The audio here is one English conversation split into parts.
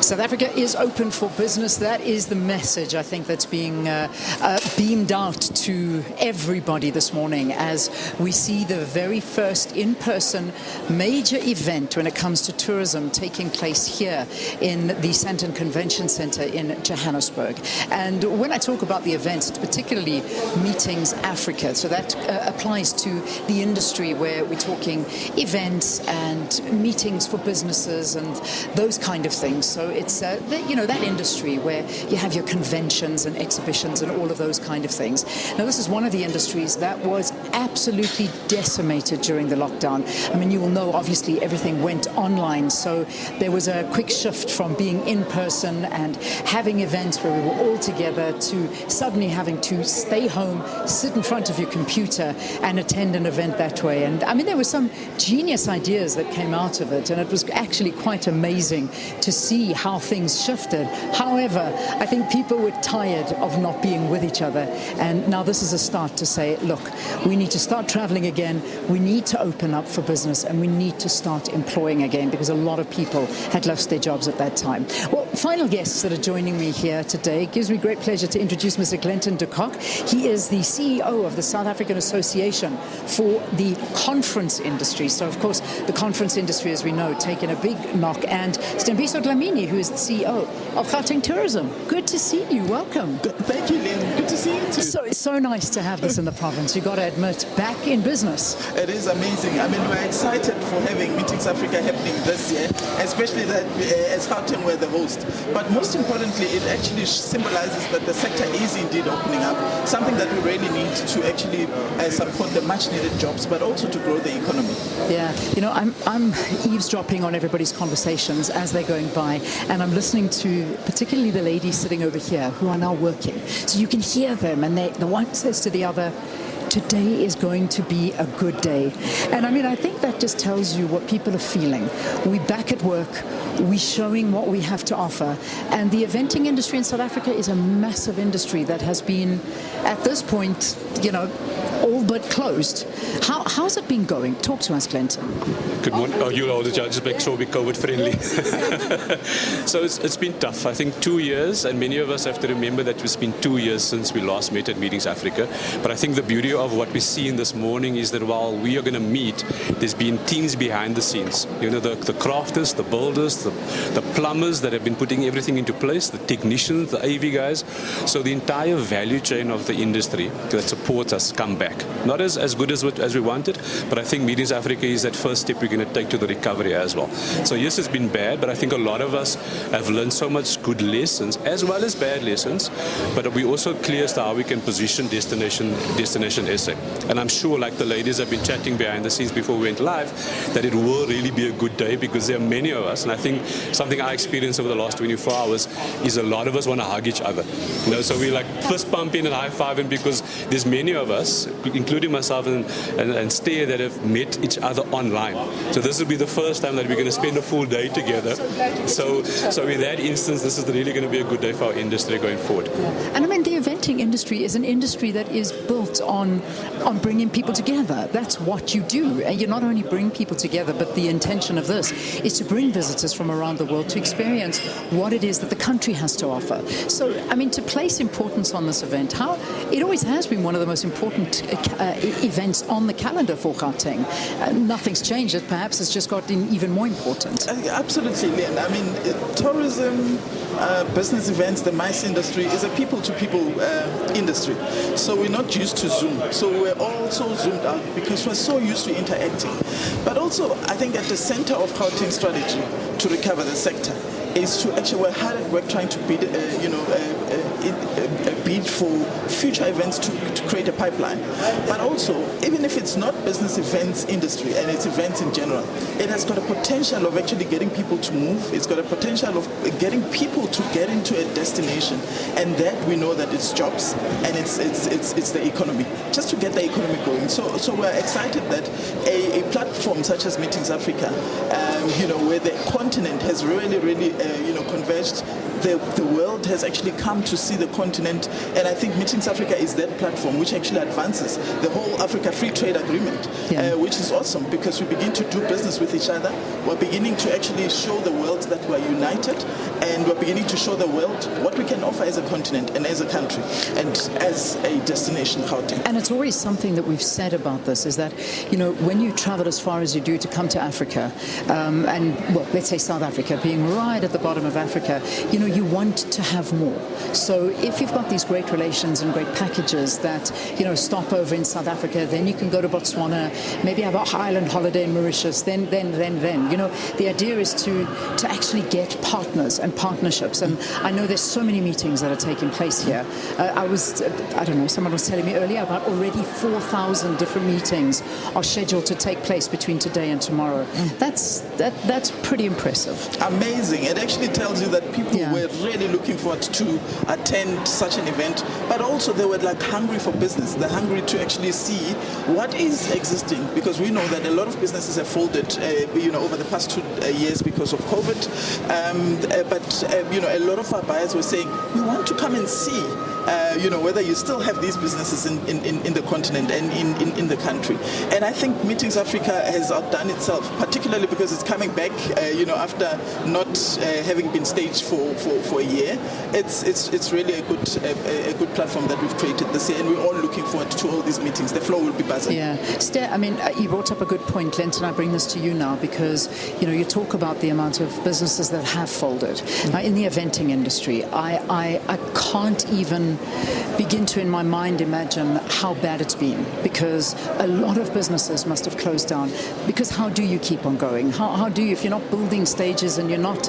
South Africa is open for business. That is the message, I think, that's being beamed out to everybody this morning as we see the very first in-person major event when it comes to tourism taking place here in the Sandton Convention Centre in Johannesburg. And when I talk about the events, it's particularly Meetings Africa. So that applies to the industry where we're talking events and meetings for businesses and those kind of things. So it's that industry where you have your conventions and exhibitions and all of those kind of things. Now, this is one of the industries that was absolutely decimated during the lockdown. I mean, you will know, obviously, everything went online. So there was a quick shift from being in person and having events where we were all together to suddenly having to stay home, sit in front of your computer and attend an event that way. And I mean, there were some genius ideas that came out of it, and it was actually quite amazing to see how things shifted. However, I think people were tired of not being with each other, and now this is a start to say, look, we need to start traveling again, we need to open up for business, and we need to start employing again, because a lot of people had lost their jobs at that time. Well, final guests that are joining me here today, it gives me great pleasure to introduce Mr. Clinton de Kock. He is the CEO of the South African Association for the Conference Industry. So, of course, the conference industry, as we know, taken a big knock. And Stembiso Dlamini, who is the CEO of Gauteng Tourism. Good to see you. Welcome. Thank you, Leanne. Good to see you too. So it's so nice to have this in the province. You've got to admit, back in business. It is amazing. I mean, we're excited for having Meetings Africa happening this year, especially that as Gauteng we're the host. But most importantly, it actually symbolizes that the sector is indeed opening up, something that we really need to actually support the much-needed jobs, but also to grow the economy. Yeah, I'm eavesdropping on everybody's conversations as they're going by, and I'm listening to particularly the ladies sitting over here who are now working. So you can hear them, and the one says to the other, today is going to be a good day. And I mean, I think that just tells you what people are feeling. We're back at work, we're showing what we have to offer. And the eventing industry in South Africa is a massive industry that has been, at this point, all but closed. How's it been going? Talk to us, Clinton. Good morning. Oh, you'll all the judges make sure we're COVID friendly. So it's been tough. I think 2 years, and many of us have to remember that it's been 2 years since we last met at Meetings Africa. But I think the beauty of what we're seeing this morning is that while we are going to meet, there's been teams behind the scenes. The crafters, the builders, the plumbers that have been putting everything into place, the technicians, the AV guys. So the entire value chain of the industry that supports us come back. Not as good as we wanted, but I think Meetings Africa is that first step we're going to take to the recovery as well. So yes, it's been bad, but I think a lot of us have learned so much good lessons as well as bad lessons, but we also clear as to how we can position Destination SA. And I'm sure, like the ladies have been chatting behind the scenes before we went live, that it will really be a good day, because there are many of us, and I think something I experienced over the last 24 hours is a lot of us want to hug each other. So we like fist pumping and high-fiving, because there's many of us, including myself and Stair, that have met each other online. So this will be the first time that we're going to spend a full day together. So in that instance, this is really going to be a good day for our industry going forward. And I mean, the eventing industry is an industry that is built on bringing people together. That's what you do. And you not only bring people together, but the intention of this is to bring visitors from around the world to experience what it is that the country has to offer. So, I mean, to place importance on this event, it always has been one of the most important events on the calendar for Gauteng. Nothing's changed. It perhaps has just gotten even more important. Absolutely, Leanne. I mean, tourism, business events, the MICE industry is a people-to-people industry. So we're not used to Zoom. So we're also zoomed out because we're so used to interacting. But also, I think at the center of Gauteng's strategy to recover the sector is to actually, we're hard at work trying to bid for future events to create a pipeline. But also, even if it's not business events industry and it's events in general, it has got a potential of actually getting people to move. It's got a potential of getting people to get into a destination, and that we know that it's jobs and it's the economy, just to get the economy going. So we're excited that a platform such as Meetings Africa, where the continent has really converged. The world has actually come to see the continent And I think Meetings Africa is that platform which actually advances the whole Africa Free Trade Agreement, which is awesome because we begin to do business with each other. We're beginning to actually show the world that we're united, and we're beginning to show the world what we can offer as a continent and as a country and as a destination, Gauteng. And it's always something that we've said about this is that, when you travel as far as you do to come to Africa, let's say South Africa, being right at the bottom of Africa, you want to have more. So if you've got these great relations and great packages that, stop over in South Africa, then you can go to Botswana, maybe have a island holiday in Mauritius, then. The idea is to actually get partners and partnerships. And I know there's so many meetings that are taking place here. Someone was telling me earlier about already 4,000 different meetings are scheduled to take place between today and tomorrow. That's pretty impressive. Amazing. It actually tells you that people were really looking forward to attend such an event, but also they were like hungry for business. They're hungry to actually see what is existing, because we know that a lot of businesses have folded, over the past 2 years because of COVID. A lot of our buyers were saying, we want to come and see, whether you still have these businesses in the continent and in the country. And I think Meetings Africa has outdone itself, particularly because it's coming back, after not having been staged for a year. It's really a good platform that we've created this year, and we're all looking forward to all these meetings. The floor will be buzzing. Yeah, you brought up a good point, Clinton. I bring this to you now because you talk about the amount of businesses that have folded. Now, in the eventing industry, I can't even begin to, in my mind, imagine how bad it's been, because a lot of businesses must have closed down. Because how do you keep on going? How do you, if you're not building stages and you're not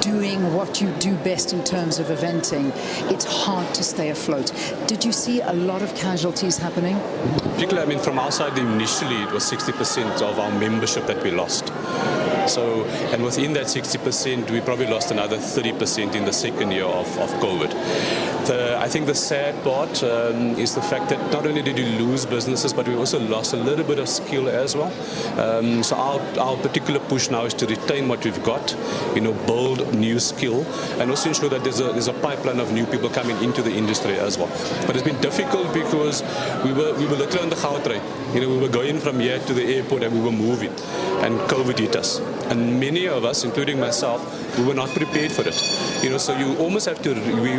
doing what you do best in terms of eventing, it's hard to stay afloat. Did you see a lot of casualties happening? Particularly, from our side, initially it was 60% of our membership that we lost. So, and within that 60%, we probably lost another 30% in the second year of COVID. I think the sad part is the fact that not only did we lose businesses, but we also lost a little bit of skill as well. So our particular push now is to retain what we've got, build new skill, and also ensure that there's a pipeline of new people coming into the industry as well. But it's been difficult because we were literally on the Gautrain. We were going from here to the airport and we were moving, and COVID hit us. And many of us, including myself, we were not prepared for it. So you almost have to,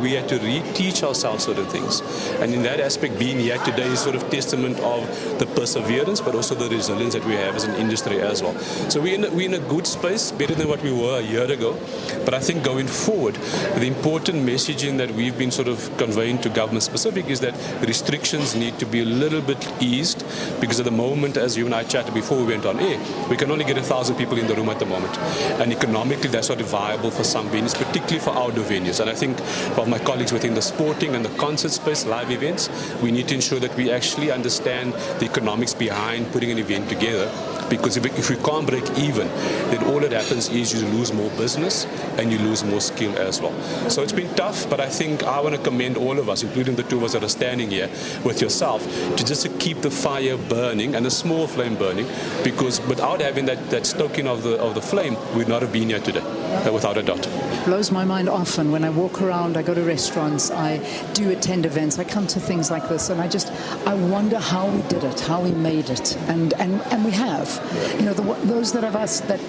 we had to reteach ourselves certain things. And in that aspect, being here today is sort of testament of the perseverance, but also the resilience that we have as an industry as well. So we're in a good space, better than what we were a year ago. But I think going forward, the important messaging that we've been sort of conveying to government specific is that restrictions need to be a little bit eased, because at the moment, as you and I chatted before we went on air, we can only get 1,000 people in the room at the moment. And economically, that's not viable for some venues, particularly for outdoor venues. And I think for my colleagues within the sporting and the concert space, live events, we need to ensure that we actually understand the economics behind putting an event together. Because if we can't break even, then all that happens is you lose more business and you lose more skill as well. So it's been tough, but I think I want to commend all of us, including the two of us that are standing here with yourself, to keep the fire burning and a small flame burning, because without having that stoking of the flame, we'd not have been here today, without a doubt. Blows my mind often when I walk around, I go to restaurants, I do attend events, I come to things like this, and I wonder how we did it, how we made it, and we have. Those of us that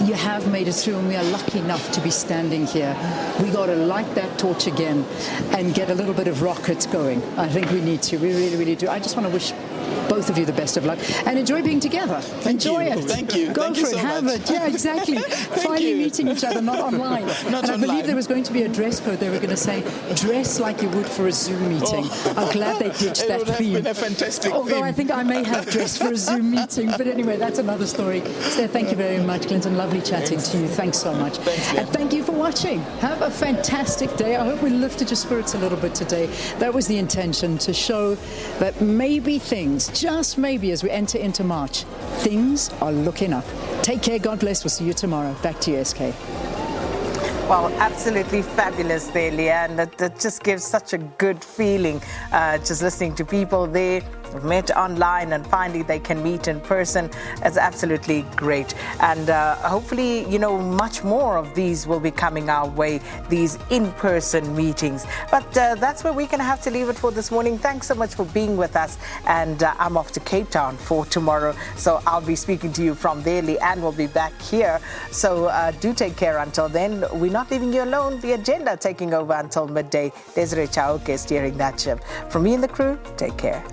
you have made it through, and we are lucky enough to be standing here, we got to light that torch again and get a little bit of rockets going. I think we need to. We really, really do. I just want to wish both of you the best of luck and enjoy being together. Enjoy it. Thank you. Go for it. Have it. Yeah, exactly. Finally meeting each other, not online. And I believe there was going to be a dress code. They were going to say, dress like you would for a Zoom meeting. I'm glad they ditched that theme. It would have been a fantastic Although theme. I think I may have dressed for a Zoom meeting. But anyway, that's another story. So thank you very much, Clinton. Lovely chatting to you. Thanks so much. Thanks, and thank you for watching. Have a fantastic day. I hope we lifted your spirits a little bit today. That was the intention, to show that maybe things, just maybe as we enter into March, things are looking up. Take care. God bless. We'll see you tomorrow. Back to you, SK. Well, absolutely fabulous there, Leanne. That just gives such a good feeling, just listening to people there who've met online and finally they can meet in person. It's absolutely great. And hopefully, you know, much more of these will be coming our way, these in-person meetings. But that's where we're going to have to leave it for this morning. Thanks so much for being with us. And I'm off to Cape Town for tomorrow. So I'll be speaking to you from there. Leanne will be back here. So do take care until then. We're not leaving you alone. The agenda taking over until midday. Desiree Chauke steering that ship. From me and the crew, take care.